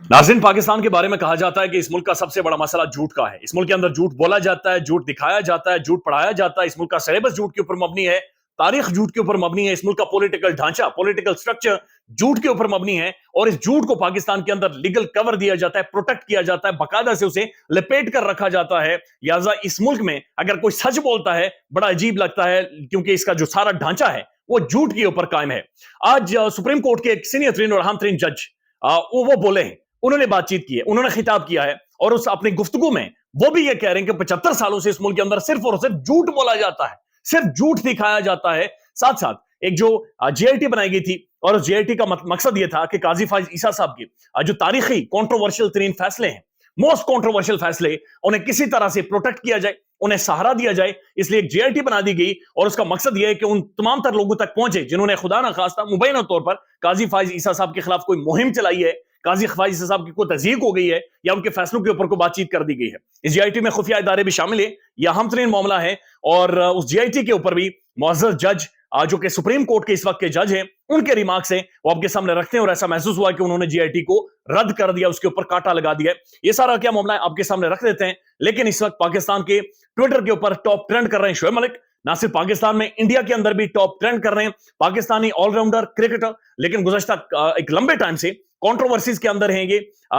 नाज़रीन, पाकिस्तान के बारे में कहा जाता है कि इस मुल्क का सबसे बड़ा मसला झूठ का है। इस मुल्क के अंदर झूठ बोला जाता है, झूठ दिखाया जाता है, झूठ पढ़ाया जाता है। इस मुल्क का सिलेबस झूठ के ऊपर मबनी है, तारीख झूठ के ऊपर मबनी है। इस मुल्क का पॉलिटिकल ढांचा, पॉलिटिकल स्ट्रक्चर झूठ के ऊपर मबनी है और इस झूठ को पाकिस्तान के अंदर लीगल कवर दिया जाता है, प्रोटेक्ट किया जाता है, बाकायदा से उसे लपेट कर रखा जाता है। लिहाजा इस मुल्क में अगर कोई सच बोलता है बड़ा अजीब लगता है, क्योंकि इसका जो सारा ढांचा है वो झूठ के ऊपर कायम है। आज सुप्रीम कोर्ट के एक सीनियर तरीन और अहम तरीन जज वो बोले हैं, उन्होंने बातचीत की है, उन्होंने खिताब किया है और उस अपनी गुफ्तगू में वो भी ये कह रहे हैं कि 75 सालों से इस मुल्क के अंदर सिर्फ और सिर्फ झूठ बोला जाता है, सिर्फ झूठ दिखाया जाता है। साथ साथ एक जो जेआईटी बनाई गई थी और उस जेआईटी का मकसद यह था कि काजी फाइज ईसा साहब की जो तारीखी कंट्रोवर्शियल तरीन फैसले हैं, मोस्ट कंट्रोवर्शियल फैसले, उन्हें किसी तरह से प्रोटेक्ट किया जाए, उन्हें सहारा दिया जाए। इसलिए एक जेआईटी बना दी गई और उसका मकसद यह है कि उन तमाम तर लोगों तक पहुंचे जिन्होंने खुदा ना खास्ता मुबैना तौर पर काजी फाइज ईसा साहब के खिलाफ कोई मुहिम चलाई है, काजी फाइज ईसा साहब की कोई तज़यीक हो गई है या उनके फैसलों के ऊपर कोई बातचीत कर दी गई है। इस जेआईटी में खुफिया इदारे भी शामिल है, यह अहम तरीन मामला है और उस जेआईटी के ऊपर भी मुअज़्ज़ज़ जज जो कि सुप्रीम कोर्ट के इस वक्त के जज हैं, उनके रिमार्क्स हैं वो आपके सामने रखते हैं और ऐसा महसूस हुआ कि उन्होंने जेआईटी को रद्द कर दिया, उसके ऊपर कांटा लगा दिया। ये सारा क्या मामला है आपके सामने रख देते हैं। लेकिन इस वक्त पाकिस्तान के ट्विटर के ऊपर टॉप ट्रेंड कर रहे हैं शोएब मलिक, ना सिर्फ पाकिस्तान में, इंडिया के अंदर भी टॉप ट्रेंड कर रहे हैं पाकिस्तानी ऑलराउंडर क्रिकेटर। लेकिन गुज़श्ता एक लंबे टाइम से कंट्रोवर्सीज के अंदर हैं ये।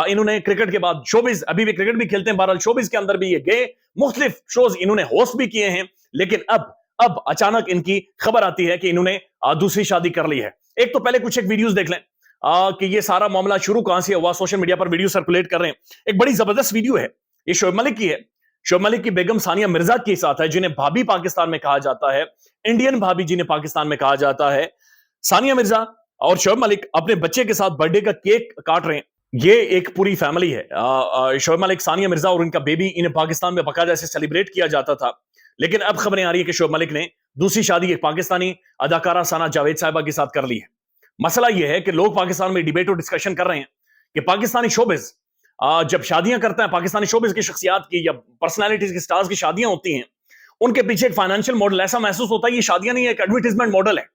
इन्होंने क्रिकेट के बाद शोबिज, अभी भी क्रिकेट भी खेलते हैं, बहरहाल शोबिज के अंदर भी ये गए, मुख्तलिफ शोज इन्होंने होस्ट भी किए हैं। लेकिन अब अचानक इनकी खबर आती है कि इन्होंने दूसरी शादी कर ली है। एक तो पहले कुछ एक वीडियोस देख लें कि ये सारा मामला शुरू कहां से हुआ। सोशल मीडिया पर वीडियो सर्कुलेट कर रहे हैं, एक बड़ी जबरदस्त वीडियो है, ये शोएब मलिक की है। शोएब मलिक की बेगम सानिया मिर्जा के साथ है, जिन्हें भाभी पाकिस्तान में कहा जाता है, इंडियन भाभी जिन्हें पाकिस्तान में कहा जाता है। सानिया मिर्जा और शोएब मलिक अपने बच्चे के साथ बर्थडे का केक काट रहे हैं। ये एक पूरी फैमिली है। शोएब मलिक, सानिया मिर्जा और उनका बेबी, इन्हें पाकिस्तान में बाकायदा से सेलिब्रेट किया जाता था। लेकिन अब खबरें आ रही है कि शोएब मलिक ने दूसरी शादी एक पाकिस्तानी अदाकारा सना जावेद साहिबा के साथ कर ली है। मसला यह है कि लोग पाकिस्तान में डिबेट और डिस्कशन कर रहे हैं कि पाकिस्तानी शोबिज जब शादियां करते हैं, पाकिस्तानी शोबिज की शख्सियात की या पर्सनालिटीज की, स्टार्स की शादियां होती हैं, उनके पीछे एक फाइनेंशियल मॉडल ऐसा महसूस होता है ये शादियां नहीं है, एक एडवर्टाइजमेंट मॉडल है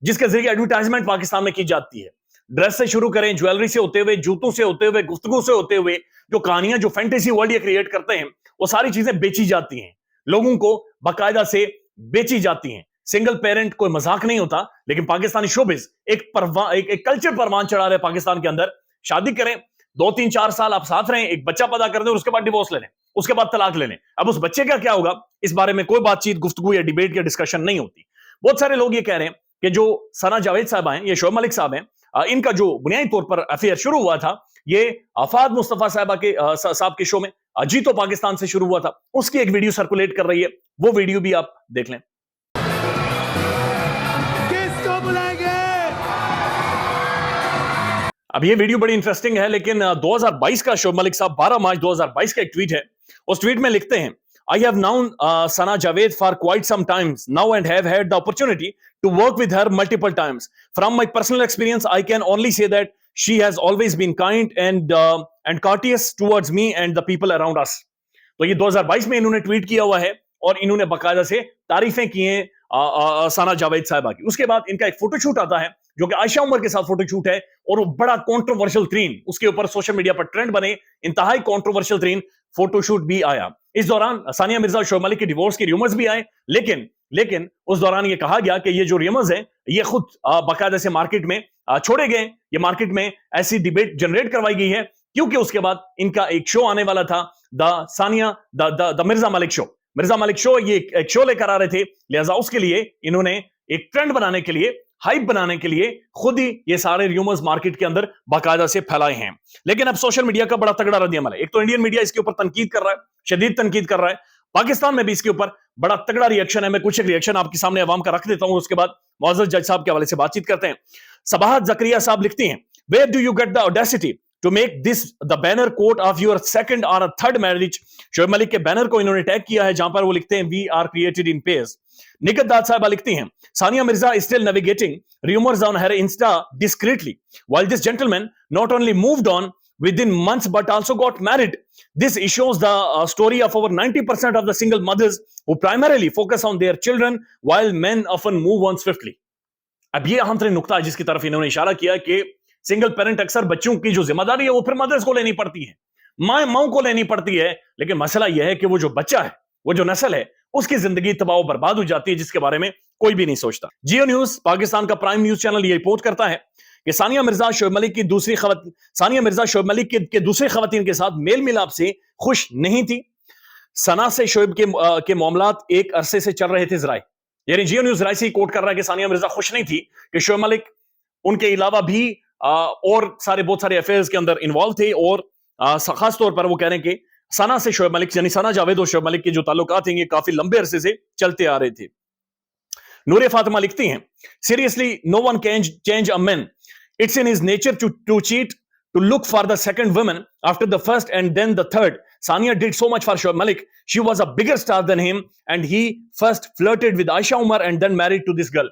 जिसके जरिए एडवर्टाइजमेंट पाकिस्तान में की जाती है। ड्रेस से शुरू करें, ज्वेलरी से होते हुए, जूतों से होते हुए, गुफ्तगू से होते हुए, जो कहानियां, जो फैंटेसी वर्ल्ड ये क्रिएट करते हैं, वो सारी चीजें बेची जाती हैं, लोगों को बाकायदा से बेची जाती हैं। सिंगल पेरेंट कोई मजाक नहीं होता, लेकिन पाकिस्तानी शोबिज एक कल्चर परवान चढ़ा रहे पाकिस्तान के अंदर। शादी करें, 2-3-4 साल आप साथ रहें, एक बच्चा पैदा कर दें और उसके बाद डिवोर्स ले लें, उसके बाद तलाक ले लें। अब उस बच्चे का क्या होगा, इस बारे में कोई बातचीत, गुफ्तगू या डिबेट या डिस्कशन नहीं होती। बहुत सारे लोग ये कह रहे हैं कि जो सना जावेद साहब हैं, ये शोएब मलिक साहब हैं, इनका जो बुनियादी तौर पर अफेयर शुरू हुआ था ये फाद मुस्तफा साहब के शो में जी तो पाकिस्तान से शुरू हुआ था। उसकी एक वीडियो सर्कुलेट कर रही है, वो वीडियो भी आप देख लें। किसको बुलाएंगे? अब ये वीडियो बड़ी इंटरेस्टिंग है, लेकिन 2022 का शोएब मलिक साहब 12 मार्च 2022 का एक ट्वीट है। उस ट्वीट में लिखते हैं, I have known Sana Javed for quite some times now and have had the opportunity to work with her multiple times. From my personal experience, I can only say that she has always been kind and courteous towards me and the people around us. तो ये 2022 में इन्होंने tweet किया हुआ है और इन्होंने बाकायदा से तारीफें की हैं सना जावेद साहिबा की। उसके बाद इनका एक फोटोशूट आता है जो कि आयशा उमर के साथ फोटोशूट है और वो बड़ा कंट्रोवर्शियल तरीन, उसके ऊपर सोशल मीडिया पर ट्रेंड बने, इंतहाई कंट्रोवर्शियल तरीन फोटोशूट भी आया। इस दौरान सानिया मिर्जा और शोएब मलिक के डिवोर्स के रूमर्स भी आए, लेकिन उस दौरान ये कहा गया कि ये जो रूमर्स हैं ये खुद बाकायदा से मार्केट में छोड़े गए, ये मार्केट में ऐसी डिबेट जनरेट करवाई गई है क्योंकि उसके बाद इनका एक शो आने वाला था, द मिर्जा मलिक शो, ये एक शो लेकर आ रहे थे। लिहाजा उसके लिए इन्होंने एक ट्रेंड बनाने के लिए, हाइप बनाने के लिए खुद ही ये सारे रूमर्स मार्केट के अंदर बाकायदा से फैलाए हैं। लेकिन अब सोशल मीडिया का बड़ा तगड़ा रद्द-ए-अमल है। एक तो इंडियन मीडिया इसके ऊपर तनकीद कर रहा है, शदीद तनकीद कर रहा है, पाकिस्तान में भी इसके ऊपर बड़ा तगड़ा रिएक्शन है। मैं कुछ एक रिएक्शन आपके सामने अवाम का रख देता हूं, उसके बाद मुअज़्ज़ज़ जज साहब के हवाले से बातचीत करते हैं। सबाहत ज़करिया साहब लिखती हैं, where do you get the audacity to make this the banner quote of your second or a third marriage? Shoaib Malik के बैनर को इन्होंने टैग किया है जहां पर वो लिखते हैं we are created in pairs. Nikhat दाद साहिबा लिखती हैं, Sania Mirza is still navigating rumors on her Insta discreetly, while this gentleman not only moved on within months but also got married. This shows the story of over 90% of the single mothers who primarily focus on their children while men often move on swiftly. अब ये अहम तरीन नुक्ता है जिसकी तरफ इन्होंने इशारा किया कि सिंगल पेरेंट अक्सर बच्चों की जो जिम्मेदारी है वो फिर मदर्स को लेनी पड़ती है, माँ को लेनी पड़ती है। लेकिन मसला यह है कि वो जो बच्चा है, वो जो नस्ल है, उसकी जिंदगी तबाह बर्बाद हो जाती है, जिसके बारे में कोई भी नहीं सोचता। जियो न्यूज, पाकिस्तान का प्राइम न्यूज चैनल, ये रिपोर्ट करता है कि सानिया मिर्जा शोएब मलिक की दूसरी खवातीन के साथ मेल मिलाप से खुश नहीं थी। सना से शोएब के मामलात एक अरसे से चल रहे थे जराए, यानी जियो न्यूज राय से ही कोट कर रहा है कि सानिया मिर्जा खुश नहीं थी कि शोएब मलिक उनके अलावा भी और बहुत सारे अफेयर्स के अंदर इन्वॉल्व थे। और खास तौर पर वो कह रहे हैं कि सना से शोएब मलिक, यानी सना जावेद और शोएब मलिक के जो ताल्लुकात हैं ये काफी लंबे अरसे से चलते आ रहे थे। नूरे फातिमा लिखती हैं, seriously no one can change a man, it's in his nature to cheat, to look for the second woman after the first and then the third. Sania did so much for Shoaib Malik. She was a bigger star than him and he first flirted with Aisha Umar and then married to this girl.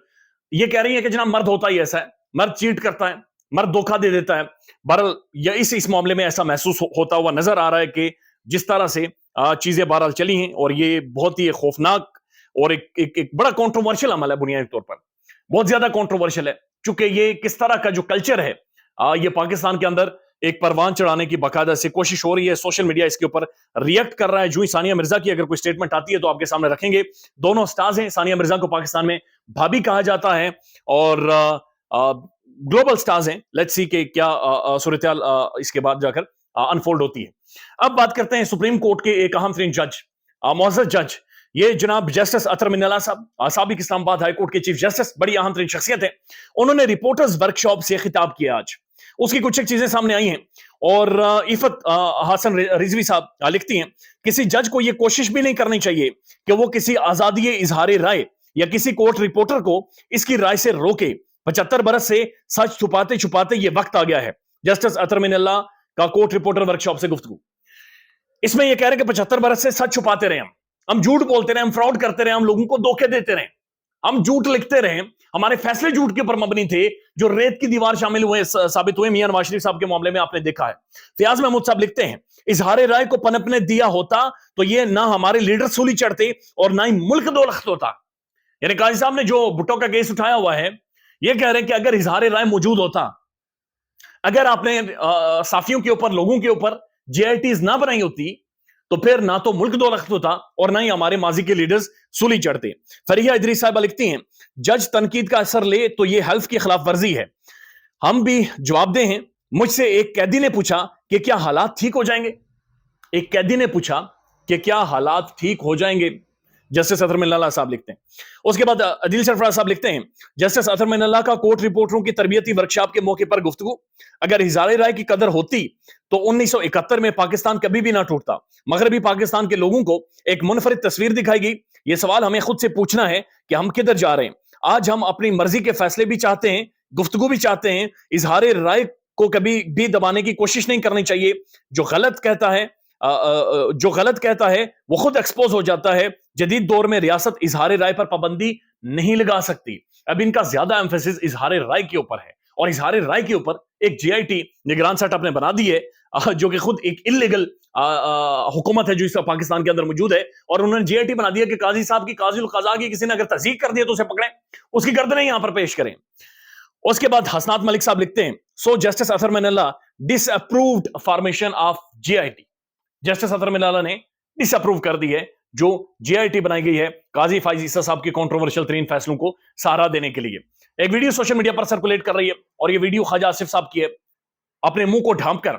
ये कह रही है कि जनाब मर्द होता ही ऐसा है, मर्द चीट करता है, मर्द धोखा दे देता है। बहरहाल या इस मामले में ऐसा महसूस होता हुआ नजर आ रहा है कि जिस तरह से चीजें बहरहाल चली हैं, और ये बहुत ही खौफनाक और एक बड़ा कंट्रोवर्शियल अमल है, बुनियादी तौर पर बहुत ज्यादा कंट्रोवर्शियल है, क्योंकि ये किस तरह का जो कल्चर है ये पाकिस्तान के अंदर एक परवान चढ़ाने की बाकायदा से कोशिश हो रही है। सोशल मीडिया इसके ऊपर रिएक्ट कर रहा है। जो ही सानिया मिर्जा की अगर कोई स्टेटमेंट आती है तो आपके सामने रखेंगे। दोनों स्टार्स हैं, सानिया मिर्जा को पाकिस्तान में भाभी कहा जाता है और ग्लोबल स्टार्स हैं। लेट्स सी कि क्या सूरत-ए-हाल इसके बाद जाकर अनफोल्ड होती है। अब बात करते हैं सुप्रीम कोर्ट के एक अहम तरीन जज, मुअज़्ज़ज़ जज, ये जनाब जस्टिस अतर मिनल्ला साहब, साबिक इस्लामाबाद हाई कोर्ट के चीफ जस्टिस, बड़ी अहम तरीन शख्सियत है। उन्होंने रिपोर्टर्स वर्कशॉप से खिताब किया आज, उसकी कुछ एक चीजें सामने आई हैं। और इफत हसन रिजवी साहब लिखती हैं, किसी जज को यह कोशिश भी नहीं करनी चाहिए कि वो किसी आजादी इजहार राय या किसी कोर्ट रिपोर्टर को इसकी राय से रोके। 75 बरस से सच छुपाते छुपाते ये वक्त आ गया है। जस्टिस अतर मिनल्ला का कोर्ट रिपोर्टर वर्कशॉप से गुफ्तगू, इसमें यह कह रहे हैं कि 75 बरस से सच छुपाते रहे, हम झूठ बोलते रहे, हम फ्रॉड करते रहे, हम लोगों को धोखे देते रहे, हम झूठ लिखते रहे, हमारे फैसले झूठ के ऊपर मबनी थे, जो रेत की दीवार शामिल हुए साबित हुए। मियां नवाज शरीफ साहब के मामले में आपने देखा है। फयाज महमूद साहब लिखते हैं, इजहार राय को पनपने दिया होता तो ये ना हमारे लीडर सूली चढ़ते और ना ही मुल्क दो लख्त होता। यानी काजी साहब ने जो भुट्टो का केस उठाया हुआ है, ये कह रहे हैं कि अगर इजहार राय मौजूद होता, अगर आपने साफियों के ऊपर, लोगों के ऊपर JITs ना बनाई होती, तो फिर ना तो मुल्क दो लख्त होता और ना ही हमारे माजी के लीडर्स सूली चढ़ते। फरीहा इदरीस साहिबा लिखती हैं, जज तनकीद का असर ले तो ये हल्फ की खिलाफ वर्जी है, हम भी जवाबदेह हैं। मुझसे एक कैदी ने पूछा कि क्या हालात ठीक हो जाएंगे, एक कैदी ने पूछा कि क्या हालात ठीक हो जाएंगे, जस्टिस अतर मिनल्ला साहब लिखते हैं। उसके बाद अदील सरफराज साहब लिखते हैं, जस्टिस अतर मिनल्ला का कोर्ट रिपोर्टरों की तरबियती वर्कशॉप के मौके पर गुफ्तगू, अगर इजहार राय की कदर होती तो 1971 में पाकिस्तान कभी भी ना टूटता। मगरबी पाकिस्तान के लोगों को एक मुनफरिद तस्वीर दिखाई गई। यह सवाल हमें खुद से पूछना है कि हम किधर जा रहे हैं। आज हम अपनी मर्जी के फैसले भी चाहते हैं, गुफ्तगू भी चाहते हैं। इजहार राय को कभी भी दबाने की कोशिश नहीं करनी चाहिए। जो गलत कहता है वो खुद एक्सपोज हो जाता है। जदीद दौर में रियासत इजहार राय पर पाबंदी नहीं लगा सकती। अब इनका ज्यादा एम्फेसिस इजहार राय के ऊपर है, और इजहार राय के ऊपर एक JIT निगरान सेटअप ने बना दी है, जो कि खुद एक इल्लीगल हुकूमत है जो इस पाकिस्तान के अंदर मौजूद है। और उन्होंने JIT बना दिया कि काजी साहब की, काजी उल कज़ा की किसी ने अगर तस्दीक कर दिया तो उसे पकड़ें, उसकी गर्दनें यहां पर पेश करें। उसके बाद हसनात मलिक साहब लिखते हैं, so justice Athar Minallah disapproved formation of JIT। Justice Athar Minallah ने डिसअप्रूव कर दी है जो JIT बनाई गई है काजी फाइज ईसा साहब के कंट्रोवर्शियल तरीन फैसलों को सहारा देने के लिए। एक वीडियो सोशल मीडिया पर सर्कुलेट कर रही है, और ये वीडियो ख्वाजा आसिफ साहब की है। अपने मुंह को ढांप कर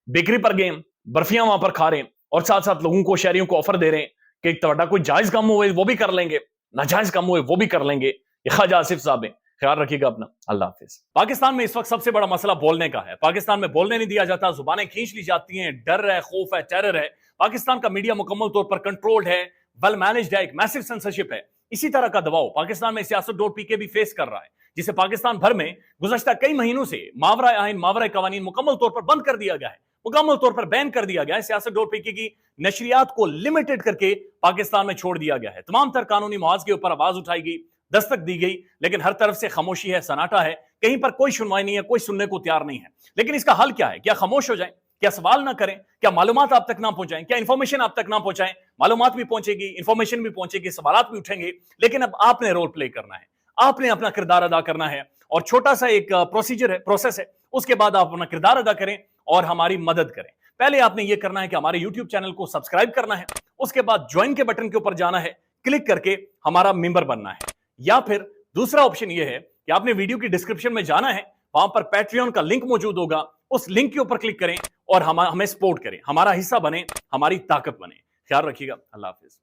बेकरी पर गए, बर्फियां वहां पर खा रहे हैं, और साथ साथ लोगों को, शहरियों को ऑफर दे रहे हैं कि ਤੁਹਾਡਾ कोई जायज काम हुए वो भी कर लेंगे, नाजायज काम हुए वो भी कर लेंगे। ये ख्वाजा आसिफ साहब है। ख्याल रखिएगा अपना। अल्लाह हाफिज। पाकिस्तान में इस वक्त सबसे बड़ा मसला बोलने का है। पाकिस्तान में बोलने नहीं दिया जाता, जुबानें खींच ली जाती हैं, डर है, खौफ है, टेरर है। पाकिस्तान का मीडिया मुकम्मल तौर पर कंट्रोल्ड है, वेल मैनेज्ड है, एक मैसिव सेंसरशिप है। इसी तरह का दबाव पाकिस्तान में सियासत.pk भी फेस कर रहा है, जिसे पाकिस्तान भर में गुज़श्ता कई महीनों से मावरा आइन, मावरा कवानीन मुकम्मल तौर पर बंद कर दिया गया है, मुकम्मल तौर पर बैन कर दिया गया है। सियासत.pk की नशरियात को लिमिटेड करके पाकिस्तान में छोड़ दिया गया है। तमाम तर कानूनी मुआवजे के ऊपर आवाज उठाई गई, दस्तक दी गई, लेकिन हर तरफ से खामोशी है, सन्नाटा है, कहीं पर कोई सुनवाई नहीं है, कोई सुनने को तैयार नहीं है। लेकिन इसका हल क्या है? क्या खामोश हो जाए? क्या सवाल ना करें? क्या मालूमात आप तक ना पहुंचाएं? क्या इंफॉर्मेशन आप तक ना पहुंचाएं? मालूमात भी पहुंचेगी, इंफॉर्मेशन भी पहुंचेगी, सवालात भी उठेंगे, लेकिन अब आपने रोल प्ले करना है, आपने अपना किरदार अदा करना है। और छोटा सा एक प्रोसीजर है, प्रोसेस है, اس کے بعد آپ اپنا کردار ادا کریں اور ہماری مدد کریں. پہلے آپ نے یہ کرنا ہے کہ ہمارے یوٹیوب چینل کو سبسکرائب کرنا ہے, اس کے بعد جوائن کے بٹن کے اوپر جانا ہے, کلک کر کے ہمارا ممبر بننا ہے. یا پھر دوسرا آپشن یہ ہے کہ آپ نے ویڈیو کی ڈسکرپشن میں جانا ہے, وہاں پر پیٹریون کا لنک موجود ہوگا, اس لنک کے اوپر کلک کریں اور ہمیں سپورٹ کریں, ہمارا حصہ بنیں, ہماری طاقت بنیں. خیال رکھیے گا. اللہ حافظ.